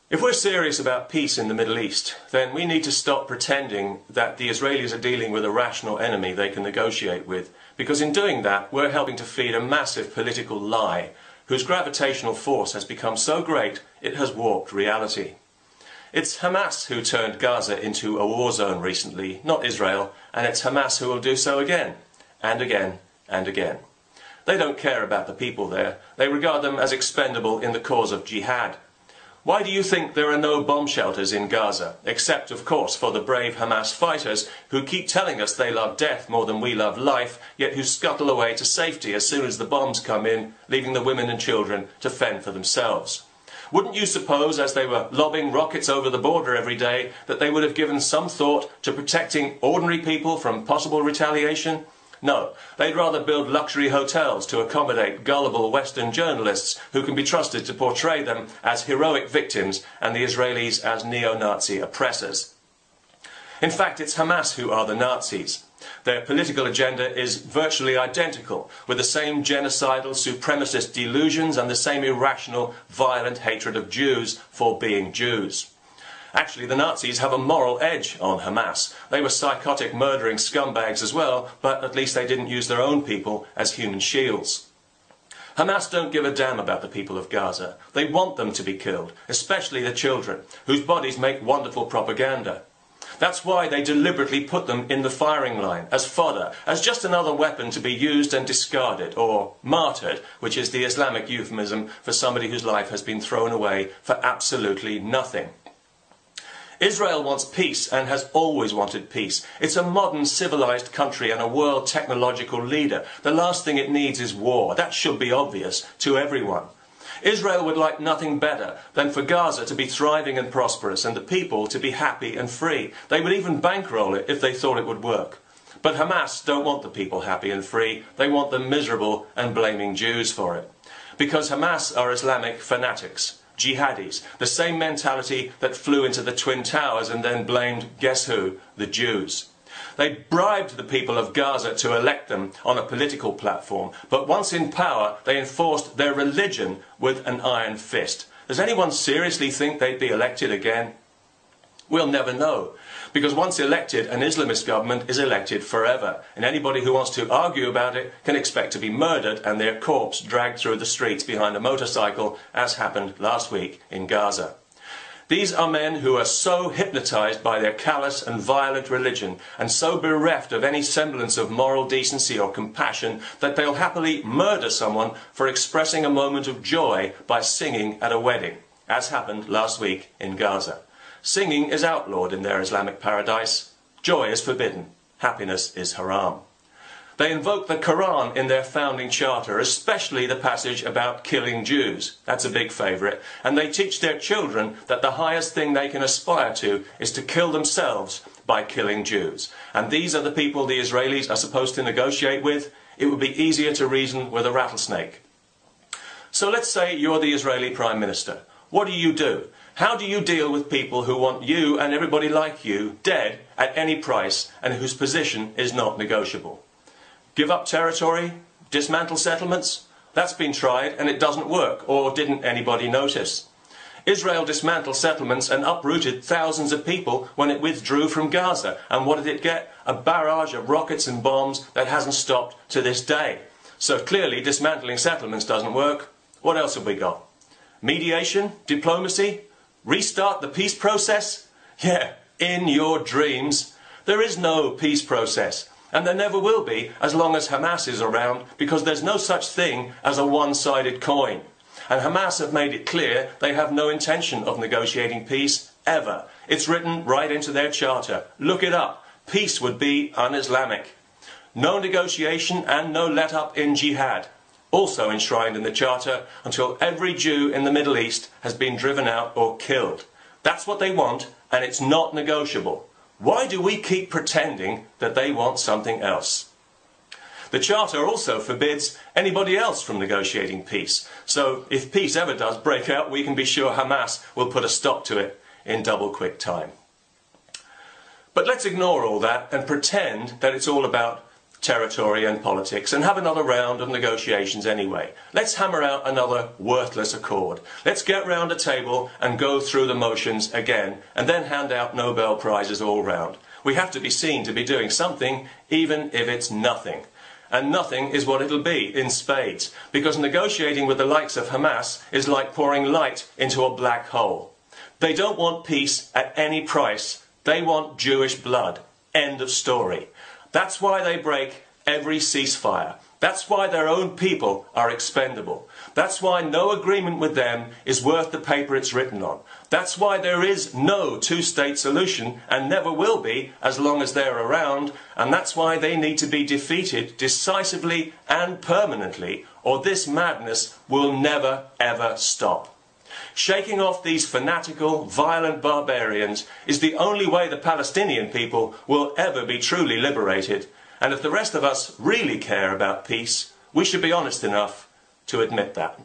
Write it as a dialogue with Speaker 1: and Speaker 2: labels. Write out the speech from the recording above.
Speaker 1: If we're serious about peace in the Middle East, then we need to stop pretending that the Israelis are dealing with a rational enemy they can negotiate with, because in doing that, we're helping to feed a massive political lie whose gravitational force has become so great it has warped reality. It's Hamas who turned Gaza into a war zone recently, not Israel, and it's Hamas who will do so again, and again, and again. They don't care about the people there. They regard them as expendable in the cause of jihad. Why do you think there are no bomb shelters in Gaza, except, of course, for the brave Hamas fighters who keep telling us they love death more than we love life, yet who scuttle away to safety as soon as the bombs come in, leaving the women and children to fend for themselves? Wouldn't you suppose, as they were lobbing rockets over the border every day, that they would have given some thought to protecting ordinary people from possible retaliation? No, they'd rather build luxury hotels to accommodate gullible Western journalists who can be trusted to portray them as heroic victims and the Israelis as neo-Nazi oppressors. In fact, it's Hamas who are the Nazis. Their political agenda is virtually identical, with the same genocidal supremacist delusions and the same irrational, violent hatred of Jews for being Jews. Actually, the Nazis have a moral edge on Hamas. They were psychotic, murdering scumbags as well, but at least they didn't use their own people as human shields. Hamas don't give a damn about the people of Gaza. They want them to be killed, especially the children, whose bodies make wonderful propaganda. That's why they deliberately put them in the firing line, as fodder, as just another weapon to be used and discarded, or martyred, which is the Islamic euphemism for somebody whose life has been thrown away for absolutely nothing. Israel wants peace and has always wanted peace. It's a modern civilized country and a world technological leader. The last thing it needs is war. That should be obvious to everyone. Israel would like nothing better than for Gaza to be thriving and prosperous and the people to be happy and free. They would even bankroll it if they thought it would work. But Hamas don't want the people happy and free. They want them miserable and blaming Jews for it. Because Hamas are Islamic fanatics. Jihadis, the same mentality that flew into the Twin Towers and then blamed, guess who, the Jews. They bribed the people of Gaza to elect them on a political platform, but once in power they enforced their religion with an iron fist. Does anyone seriously think they'd be elected again? We'll never know, because once elected, an Islamist government is elected forever, and anybody who wants to argue about it can expect to be murdered and their corpse dragged through the streets behind a motorcycle, as happened last week in Gaza. These are men who are so hypnotized by their callous and violent religion, and so bereft of any semblance of moral decency or compassion, that they'll happily murder someone for expressing a moment of joy by singing at a wedding, as happened last week in Gaza. Singing is outlawed in their Islamic paradise. Joy is forbidden. Happiness is haram. They invoke the Quran in their founding charter, especially the passage about killing Jews. That's a big favourite. And they teach their children that the highest thing they can aspire to is to kill themselves by killing Jews. And these are the people the Israelis are supposed to negotiate with. It would be easier to reason with a rattlesnake. So let's say you're the Israeli Prime Minister. What do? How do you deal with people who want you and everybody like you dead at any price and whose position is not negotiable? Give up territory? Dismantle settlements? That's been tried and it doesn't work, or didn't anybody notice? Israel dismantled settlements and uprooted thousands of people when it withdrew from Gaza. And what did it get? A barrage of rockets and bombs that hasn't stopped to this day. So clearly dismantling settlements doesn't work. What else have we got? Mediation? Diplomacy? Restart the peace process? Yeah, in your dreams. There is no peace process. And there never will be as long as Hamas is around, because there's no such thing as a one-sided coin. And Hamas have made it clear they have no intention of negotiating peace, ever. It's written right into their charter. Look it up. Peace would be un-Islamic. No negotiation and no let-up in jihad. Also enshrined in the charter, until every Jew in the Middle East has been driven out or killed. That's what they want, and it's not negotiable. Why do we keep pretending that they want something else? The Charter also forbids anybody else from negotiating peace. So if peace ever does break out, we can be sure Hamas will put a stop to it in double quick time. But let's ignore all that and pretend that it's all about territory and politics and have another round of negotiations anyway. Let's hammer out another worthless accord. Let's get round a table and go through the motions again and then hand out Nobel Prizes all round. We have to be seen to be doing something, even if it's nothing. And nothing is what it'll be in spades, because negotiating with the likes of Hamas is like pouring light into a black hole. They don't want peace at any price. They want Jewish blood. End of story. That's why they break every ceasefire. That's why their own people are expendable. That's why no agreement with them is worth the paper it's written on. That's why there is no two-state solution and never will be as long as they're around. And that's why they need to be defeated decisively and permanently, or this madness will never ever stop. Shaking off these fanatical, violent barbarians is the only way the Palestinian people will ever be truly liberated. And if the rest of us really care about peace, we should be honest enough to admit that.